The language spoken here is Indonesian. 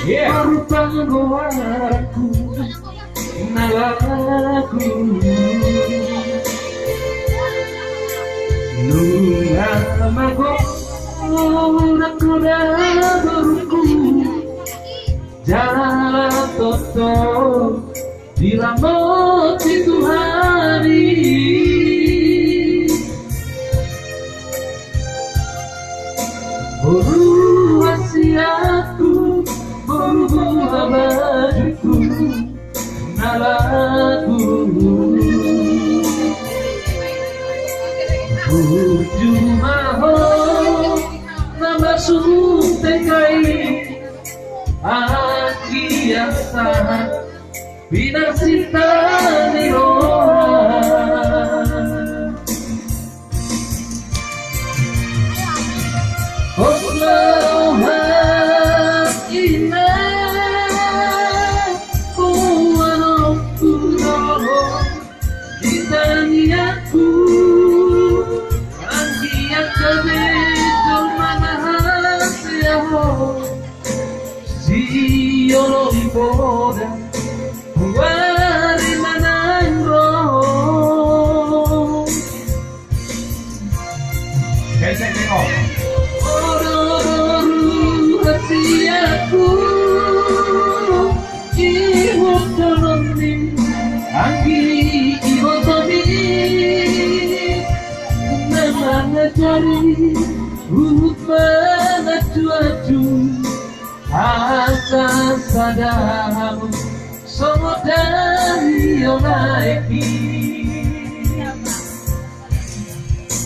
Marupanggoanku nalaku Nungamago nakuda baruku Jalan toto diramot itu hari Boru wasiatku Boru bajuku Nalaku Ujung maho Nama suntekai Aki yang sangat Binasita niroha Oslaha ina Kuwano kuno Ditaniaku Angkiat kabejo manahasyaho Siyolo iboda Wari manangro Gesek tengok Ororu hatiaku Iwo koloni Anggi iwo toni Namanya cari Ruhut mana cuacu Asa sadamu Somo dari yonaiki